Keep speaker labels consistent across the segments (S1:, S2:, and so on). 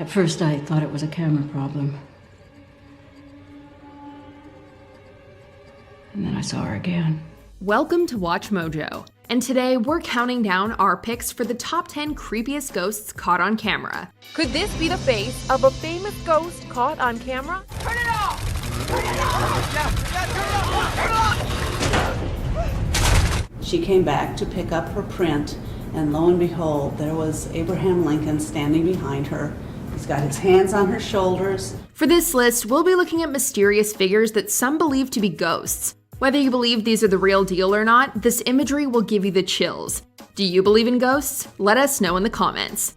S1: At first I thought it was a camera problem. And then I saw her again.
S2: Welcome to Watch Mojo, and today we're counting down our picks for the top 10 creepiest ghosts caught on camera.
S3: Could this be the face of a famous ghost caught on camera?
S4: Turn it off! Turn it off! Yeah, turn it off!
S5: She came back to pick up her print, and lo and behold, there was Abraham Lincoln standing behind her. He's got his hands on her shoulders.
S2: For this list, we'll be looking at mysterious figures that some believe to be ghosts. Whether you believe these are the real deal or not, this imagery will give you the chills. Do you believe in ghosts? Let us know in the comments.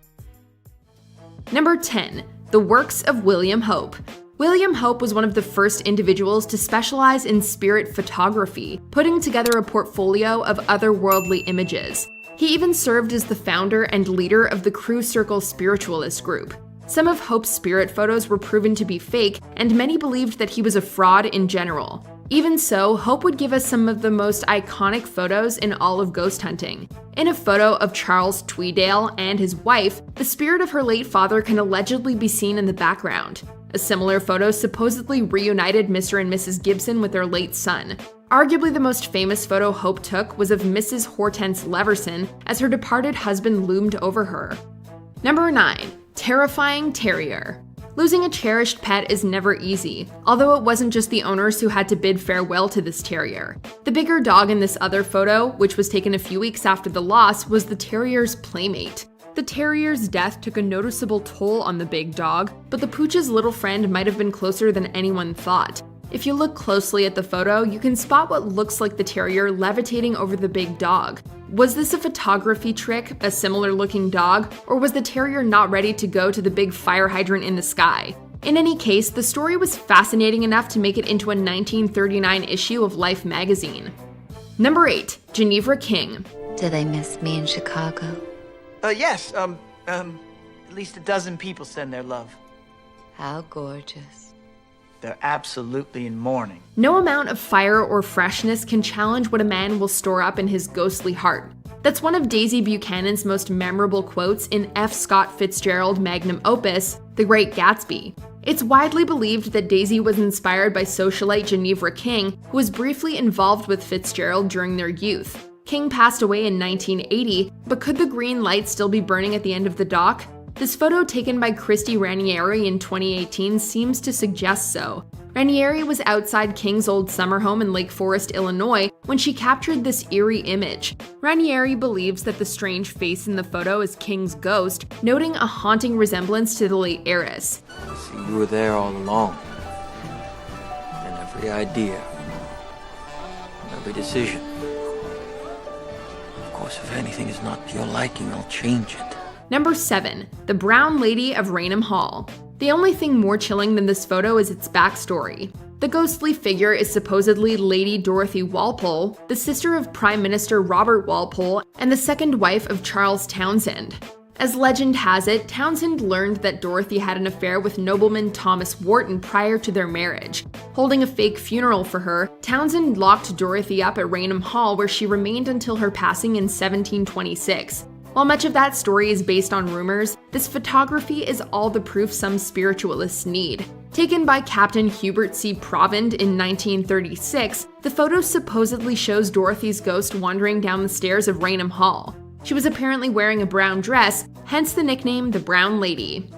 S2: Number 10. The works of William Hope. William Hope was one of the first individuals to specialize in spirit photography, putting together a portfolio of otherworldly images. He even served as the founder and leader of the Crew Circle Spiritualist group. Some of Hope's spirit photos were proven to be fake, and many believed that he was a fraud in general. Even so, Hope would give us some of the most iconic photos in all of ghost hunting. In a photo of Charles Tweedale and his wife, the spirit of her late father can allegedly be seen in the background. A similar photo supposedly reunited Mr. and Mrs. Gibson with their late son. Arguably the most famous photo Hope took was of Mrs. Hortense Leverson as her departed husband loomed over her. Number 9. Terrifying Terrier. Losing a cherished pet is never easy, although it wasn't just the owners who had to bid farewell to this terrier. The bigger dog in this other photo, which was taken a few weeks after the loss, was the terrier's playmate. The terrier's death took a noticeable toll on the big dog, but the pooch's little friend might have been closer than anyone thought. If you look closely at the photo, you can spot what looks like the terrier levitating over the big dog. Was this a photography trick, a similar looking dog, or was the terrier not ready to go to the big fire hydrant in the sky? In any case, the story was fascinating enough to make it into a 1939 issue of Life magazine. Number 8. Ginevra King.
S6: Do they miss me in Chicago?
S4: Yes, at least a dozen people send their love.
S6: How gorgeous.
S4: They're absolutely in mourning.
S2: No amount of fire or freshness can challenge what a man will store up in his ghostly heart. That's one of Daisy Buchanan's most memorable quotes in F. Scott Fitzgerald magnum opus, The Great Gatsby. It's widely believed that Daisy was inspired by socialite Ginevra King, who was briefly involved with Fitzgerald during their youth. King passed away in 1980, but could the green light still be burning at the end of the dock? This photo taken by Christy Ranieri in 2018 seems to suggest so. Ranieri was outside King's old summer home in Lake Forest, Illinois, when she captured this eerie image. Ranieri believes that the strange face in the photo is King's ghost, noting a haunting resemblance to the late heiress.
S7: See, you were there all along. And every idea, every decision. Of course, if anything is not to your liking, I'll change it.
S2: Number 7. The Brown Lady of Raynham Hall. The only thing more chilling than this photo is its backstory. The ghostly figure is supposedly Lady Dorothy Walpole, the sister of Prime Minister Robert Walpole and the second wife of Charles Townshend. As legend has it, Townshend learned that Dorothy had an affair with nobleman Thomas Wharton prior to their marriage. Holding a fake funeral for her, Townshend locked Dorothy up at Raynham Hall, where she remained until her passing in 1726. While much of that story is based on rumors, this photography is all the proof some spiritualists need. Taken by Captain Hubert C. Provand in 1936, the photo supposedly shows Dorothy's ghost wandering down the stairs of Raynham Hall. She was apparently wearing a brown dress, hence the nickname the Brown Lady.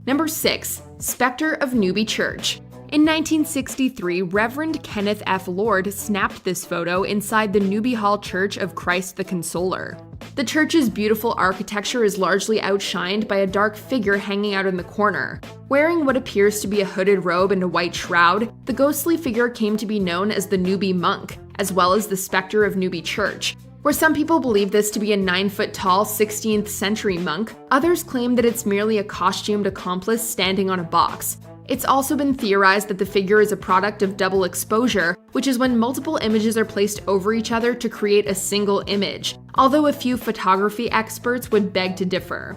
S2: Number 6. Spectre of Newby Church. In 1963, Reverend Kenneth F. Lord snapped this photo inside the Newby Hall Church of Christ the Consoler. The church's beautiful architecture is largely outshined by a dark figure hanging out in the corner. Wearing what appears to be a hooded robe and a white shroud, the ghostly figure came to be known as the Newby Monk, as well as the Spectre of Newby Church. Where some people believe this to be a 9-foot-tall 16th century monk, others claim that it's merely a costumed accomplice standing on a box. It's also been theorized that the figure is a product of double exposure, which is when multiple images are placed over each other to create a single image, although a few photography experts would beg to differ.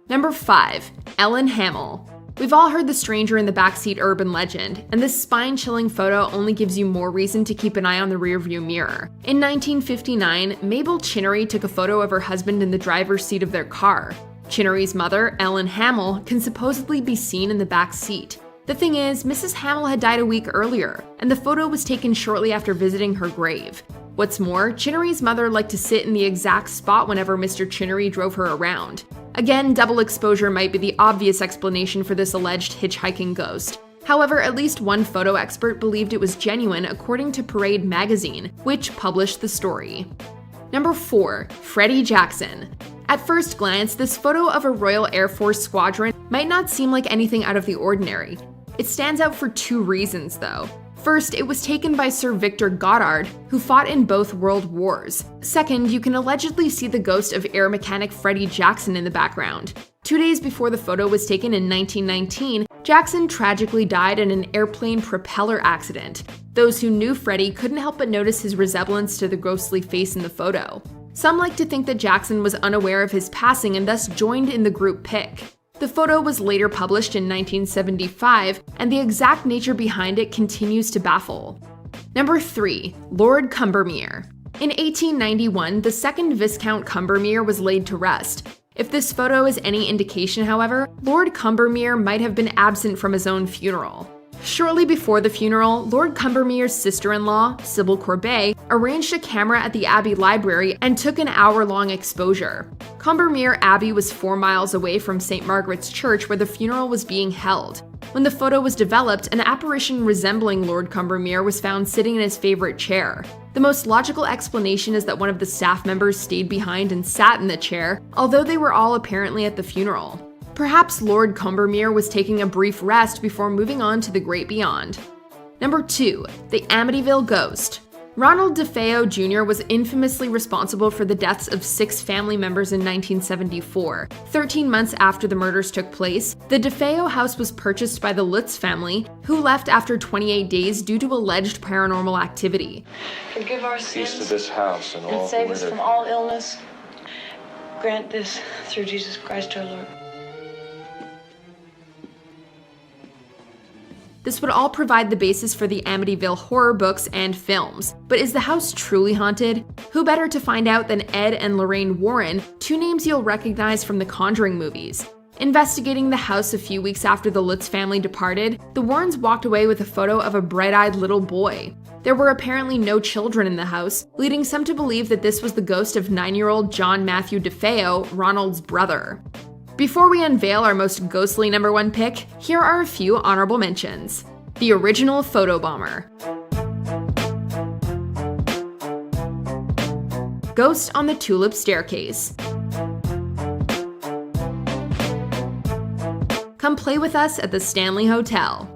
S2: Number 5. Ellen Hamel. We've all heard the stranger in the backseat urban legend, and this spine-chilling photo only gives you more reason to keep an eye on the rearview mirror. In 1959, Mabel Chinnery took a photo of her husband in the driver's seat of their car. Chinnery's mother, Ellen Hamill, can supposedly be seen in the back seat. The thing is, Mrs. Hamill had died a week earlier, and the photo was taken shortly after visiting her grave. What's more, Chinnery's mother liked to sit in the exact spot whenever Mr. Chinnery drove her around. Again, double exposure might be the obvious explanation for this alleged hitchhiking ghost. However, at least one photo expert believed it was genuine, according to Parade magazine, which published the story. Number 4. Freddie Jackson. At first glance, this photo of a Royal Air Force squadron might not seem like anything out of the ordinary. It stands out for 2 reasons, though. First, it was taken by Sir Victor Goddard, who fought in both World Wars. Second, you can allegedly see the ghost of air mechanic Freddie Jackson in the background. 2 days before the photo was taken in 1919, Jackson tragically died in an airplane propeller accident. Those who knew Freddie couldn't help but notice his resemblance to the ghostly face in the photo. Some like to think that Jackson was unaware of his passing and thus joined in the group pic. The photo was later published in 1975, and the exact nature behind it continues to baffle. Number 3. Lord Combermere. In 1891, the 2nd Viscount Combermere was laid to rest. If this photo is any indication, however, Lord Combermere might have been absent from his own funeral. Shortly before the funeral, Lord Combermere's sister-in-law, Sybil Corbet, arranged a camera at the Abbey Library and took an hour-long exposure. Combermere Abbey was 4 miles away from St. Margaret's Church where the funeral was being held. When the photo was developed, an apparition resembling Lord Combermere was found sitting in his favorite chair. The most logical explanation is that one of the staff members stayed behind and sat in the chair, although they were all apparently at the funeral. Perhaps Lord Combermere was taking a brief rest before moving on to the great beyond. Number 2. The Amityville Ghost. Ronald DeFeo Jr. was infamously responsible for the deaths of 6 family members in 1974. 13 months after the murders took place, the DeFeo house was purchased by the Lutz family, who left after 28 days due to alleged paranormal activity.
S8: Forgive our sins
S9: Peace to this house and all
S8: save
S9: who
S8: us
S9: live
S8: from all illness. Grant this through Jesus Christ our Lord.
S2: This would all provide the basis for the Amityville horror books and films. But is the house truly haunted? Who better to find out than Ed and Lorraine Warren, 2 names you'll recognize from the Conjuring movies. Investigating the house a few weeks after the Lutz family departed, the Warrens walked away with a photo of a bright-eyed little boy. There were apparently no children in the house, leading some to believe that this was the ghost of 9-year-old John Matthew DeFeo, Ronald's brother. Before we unveil our most ghostly number 1 pick, here are a few honorable mentions. The original photobomber. Ghost on the Tulip Staircase. Come play with us at the Stanley Hotel.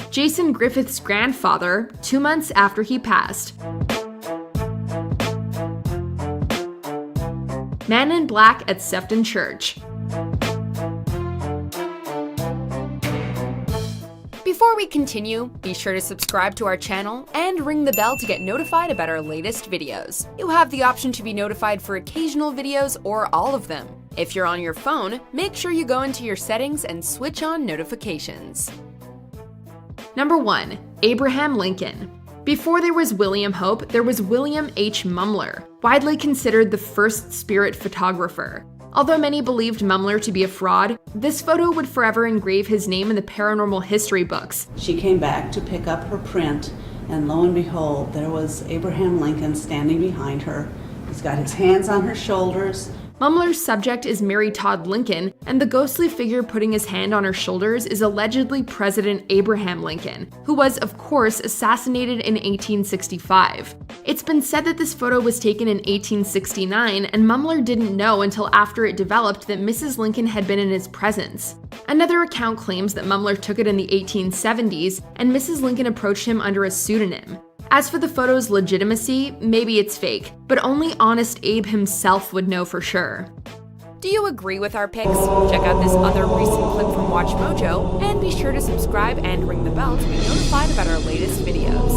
S2: Jason Griffith's grandfather, 2 months after he passed. Man in Black at Sefton Church. Before we continue, be sure to subscribe to our channel and ring the bell to get notified about our latest videos. You have the option to be notified for occasional videos or all of them. If you're on your phone, make sure you go into your settings and switch on notifications. Number 1. Abraham Lincoln. Before there was William Hope, there was William H. Mumler, widely considered the first spirit photographer. Although many believed Mumler to be a fraud, this photo would forever engrave his name in the paranormal history books.
S5: She came back to pick up her print, and lo and behold, there was Abraham Lincoln standing behind her. He's got his hands on her shoulders.
S2: Mumler's subject is Mary Todd Lincoln, and the ghostly figure putting his hand on her shoulders is allegedly President Abraham Lincoln, who was, of course, assassinated in 1865. It's been said that this photo was taken in 1869, and Mumler didn't know until after it developed that Mrs. Lincoln had been in his presence. Another account claims that Mumler took it in the 1870s, and Mrs. Lincoln approached him under a pseudonym. As for the photo's legitimacy, maybe it's fake, but only honest Abe himself would know for sure. Do you agree with our picks? Check out this other recent clip from Watch Mojo, and be sure to subscribe and ring the bell to be notified about our latest videos.